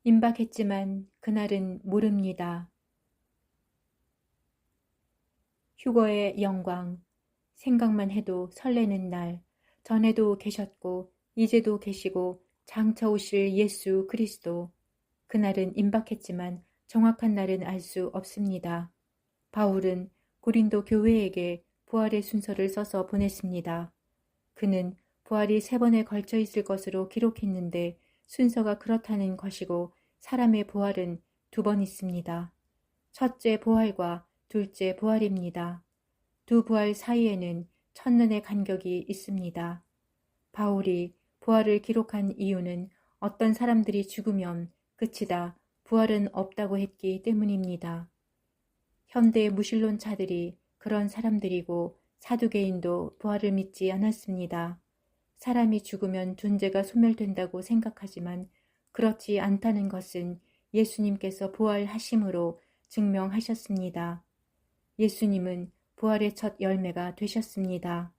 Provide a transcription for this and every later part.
임박했지만 그날은 모릅니다. 휴거의 영광, 생각만 해도 설레는 날, 전에도 계셨고 이제도 계시고 장차 오실 예수 그리스도. 그날은 임박했지만 정확한 날은 알 수 없습니다. 바울은 고린도 교회에게 부활의 순서를 써서 보냈습니다. 그는 부활이 3번에 걸쳐 있을 것으로 기록했는데 순서가 그렇다는 것이고 사람의 부활은 2번 있습니다. 첫째 부활과 둘째 부활입니다. 두 부활 사이에는 천년의 간격이 있습니다. 바울이 부활을 기록한 이유는 어떤 사람들이 죽으면 끝이다, 부활은 없다고 했기 때문입니다. 현대 무신론자들이 그런 사람들이고 사두개인도 부활을 믿지 않았습니다. 사람이 죽으면 존재가 소멸된다고 생각하지만 그렇지 않다는 것은 예수님께서 부활하심으로 증명하셨습니다. 예수님은 부활의 첫 열매가 되셨습니다.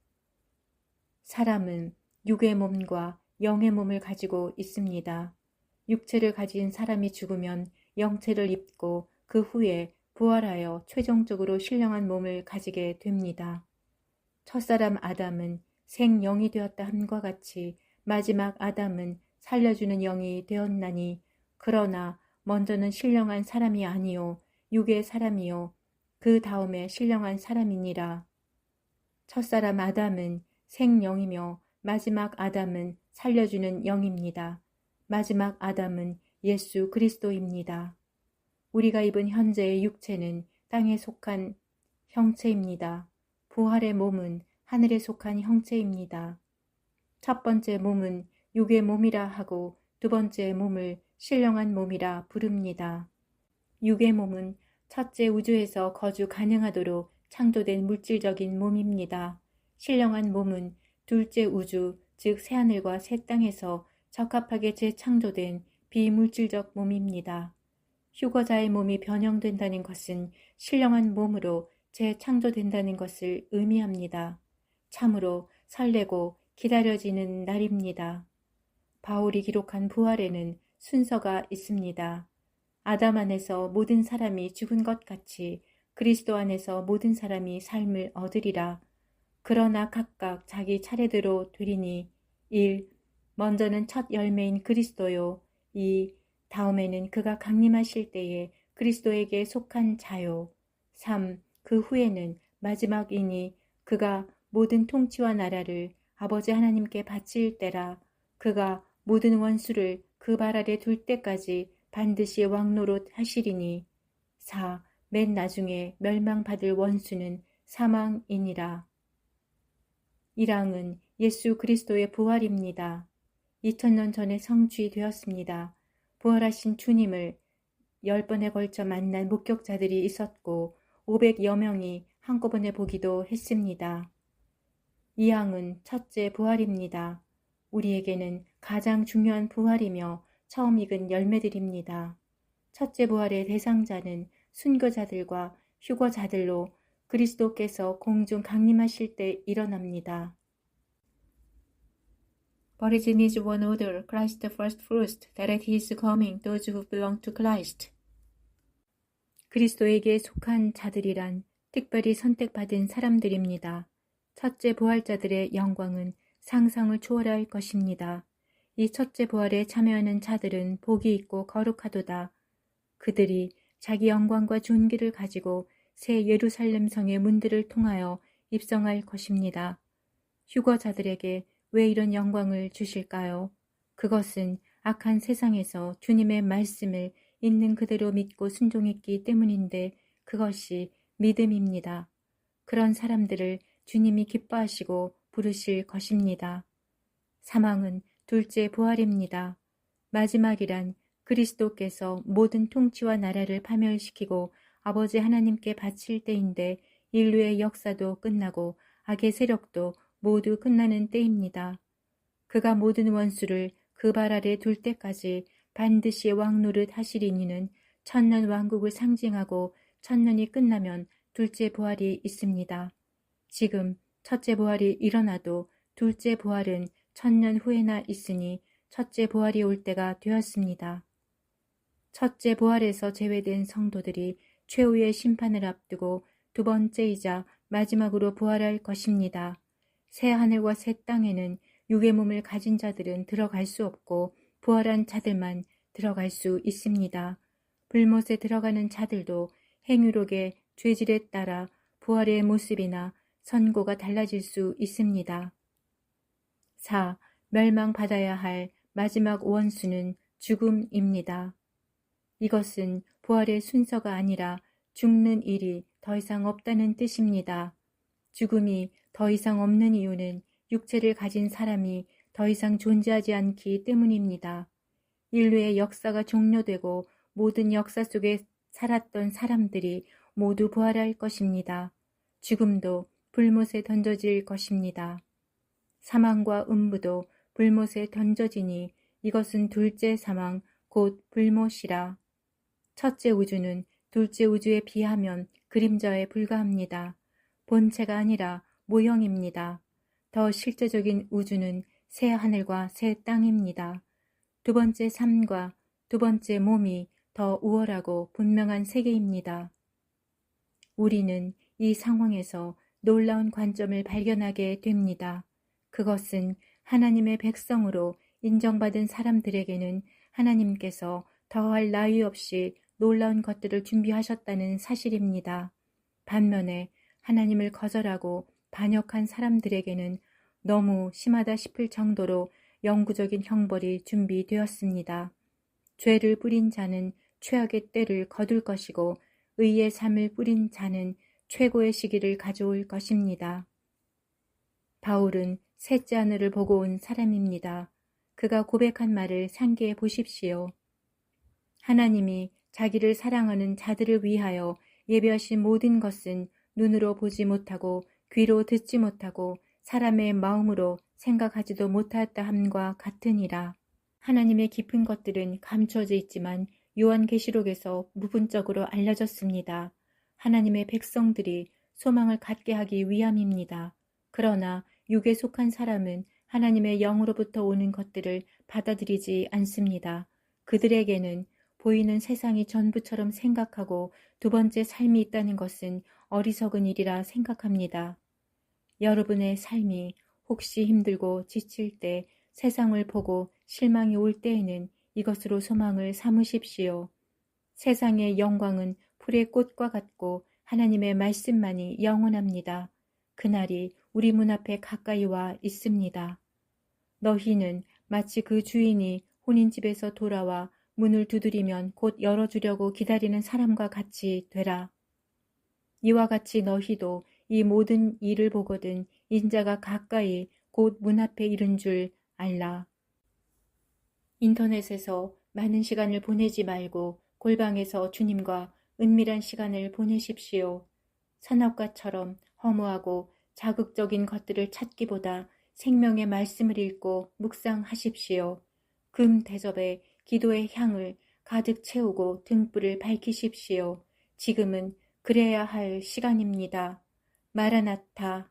사람은 육의 몸과 영의 몸을 가지고 있습니다. 육체를 가진 사람이 죽으면 영체를 입고 그 후에 부활하여 최종적으로 신령한 몸을 가지게 됩니다. 첫사람 아담은 생영이 되었다 함과 같이 마지막 아담은 살려주는 영이 되었나니, 그러나 먼저는 신령한 사람이 아니요 육의 사람이요 그 다음에 신령한 사람이니라. 첫사람 아담은 생영이며 마지막 아담은 살려주는 영입니다. 마지막 아담은 예수 그리스도입니다. 우리가 입은 현재의 육체는 땅에 속한 형체입니다. 부활의 몸은 하늘에 속한 형체입니다. 첫 번째 몸은 육의 몸이라 하고 두 번째 몸을 신령한 몸이라 부릅니다. 육의 몸은 첫째 우주에서 거주 가능하도록 창조된 물질적인 몸입니다. 신령한 몸은 둘째 우주, 즉 새하늘과 새 땅에서 적합하게 재창조된 비물질적 몸입니다. 휴거자의 몸이 변형된다는 것은 신령한 몸으로 재창조된다는 것을 의미합니다. 참으로 설레고 기다려지는 날입니다. 바울이 기록한 부활에는 순서가 있습니다. 아담 안에서 모든 사람이 죽은 것 같이 그리스도 안에서 모든 사람이 삶을 얻으리라. 그러나 각각 자기 차례대로 되리니 1. 먼저는 첫 열매인 그리스도요. 2. 다음에는 그가 강림하실 때에 그리스도에게 속한 자요. 3. 그 후에는 마지막이니 그가 모든 통치와 나라를 아버지 하나님께 바칠 때라. 그가 모든 원수를 그 발 아래 둘 때까지 반드시 왕노릇 하시리니. 4. 맨 나중에 멸망받을 원수는 사망이니라. 1항은 예수 그리스도의 부활입니다. 2000년 전에 성취되었습니다. 부활하신 주님을 10번에 걸쳐 만난 목격자들이 있었고 500여 명이 한꺼번에 보기도 했습니다. 2항은 첫째 부활입니다. 우리에게는 가장 중요한 부활이며 처음 익은 열매들입니다. 첫째 부활의 대상자는 순교자들과 휴거자들로 그리스도께서 공중 강림하실 때 일어납니다. But it is one order, Christ first fruits, that at his coming those who belong to Christ. 그리스도에게 속한 자들이란 특별히 선택받은 사람들입니다. 첫째 부활자들의 영광은 상상을 초월할 것입니다. 이 첫째 부활에 참여하는 자들은 복이 있고 거룩하도다. 그들이 자기 영광과 존귀를 가지고 새 예루살렘 성의 문들을 통하여 입성할 것입니다. 휴거자들에게 왜 이런 영광을 주실까요? 그것은 악한 세상에서 주님의 말씀을 있는 그대로 믿고 순종했기 때문인데 그것이 믿음입니다. 그런 사람들을 주님이 기뻐하시고 부르실 것입니다. 사망은 둘째 부활입니다. 마지막이란 그리스도께서 모든 통치와 나라를 파멸시키고 아버지 하나님께 바칠 때인데 인류의 역사도 끝나고 악의 세력도 모두 끝나는 때입니다. 그가 모든 원수를 그 발 아래 둘 때까지 반드시 왕노릇 하시리니는 천년 왕국을 상징하고 천년이 끝나면 둘째 부활이 있습니다. 지금 첫째 부활이 일어나도 둘째 부활은 천년 후에나 있으니 첫째 부활이 올 때가 되었습니다. 첫째 부활에서 제외된 성도들이 최후의 심판을 앞두고 두 번째이자 마지막으로 부활할 것입니다. 새 하늘과 새 땅에는 육의 몸을 가진 자들은 들어갈 수 없고 부활한 자들만 들어갈 수 있습니다. 불못에 들어가는 자들도 행위록의 죄질에 따라 부활의 모습이나 선고가 달라질 수 있습니다. 4. 멸망받아야 할 마지막 원수는 죽음입니다. 이것은 부활의 순서가 아니라 죽는 일이 더 이상 없다는 뜻입니다. 죽음이 더 이상 없는 이유는 육체를 가진 사람이 더 이상 존재하지 않기 때문입니다. 인류의 역사가 종료되고 모든 역사 속에 살았던 사람들이 모두 부활할 것입니다. 죽음도 불못에 던져질 것입니다. 사망과 음부도 불못에 던져지니 이것은 둘째 사망 곧 불못이라. 첫째 우주는 둘째 우주에 비하면 그림자에 불과합니다. 본체가 아니라 모형입니다. 더 실제적인 우주는 새 하늘과 새 땅입니다. 두 번째 삶과 두 번째 몸이 더 우월하고 분명한 세계입니다. 우리는 이 상황에서 놀라운 관점을 발견하게 됩니다. 그것은 하나님의 백성으로 인정받은 사람들에게는 하나님께서 더할 나위 없이 놀라운 것들을 준비하셨다는 사실입니다. 반면에 하나님을 거절하고 반역한 사람들에게는 너무 심하다 싶을 정도로 영구적인 형벌이 준비되었습니다. 죄를 뿌린 자는 최악의 때를 거둘 것이고 의의 삶을 뿌린 자는 최고의 시기를 가져올 것입니다. 바울은 셋째 하늘을 보고 온 사람입니다. 그가 고백한 말을 상기해 보십시오. 하나님이 자기를 사랑하는 자들을 위하여 예비하신 모든 것은 눈으로 보지 못하고 귀로 듣지 못하고 사람의 마음으로 생각하지도 못하였다 함과 같으니라. 하나님의 깊은 것들은 감춰져 있지만 요한계시록에서 부분적으로 알려졌습니다. 하나님의 백성들이 소망을 갖게 하기 위함입니다. 그러나 육에 속한 사람은 하나님의 영으로부터 오는 것들을 받아들이지 않습니다. 그들에게는 보이는 세상이 전부처럼 생각하고 두 번째 삶이 있다는 것은 어리석은 일이라 생각합니다. 여러분의 삶이 혹시 힘들고 지칠 때 세상을 보고 실망이 올 때에는 이것으로 소망을 삼으십시오. 세상의 영광은 풀의 꽃과 같고 하나님의 말씀만이 영원합니다. 그날이 우리 문 앞에 가까이 와 있습니다. 너희는 마치 그 주인이 혼인집에서 돌아와 문을 두드리면 곧 열어주려고 기다리는 사람과 같이 되라. 이와 같이 너희도 이 모든 일을 보거든 인자가 가까이 곧 문 앞에 이른 줄 알라. 인터넷에서 많은 시간을 보내지 말고 골방에서 주님과 은밀한 시간을 보내십시오. 선악과처럼 허무하고 자극적인 것들을 찾기보다 생명의 말씀을 읽고 묵상하십시오. 금 대접에 기도의 향을 가득 채우고 등불을 밝히십시오. 지금은 그래야 할 시간입니다. 마라나타.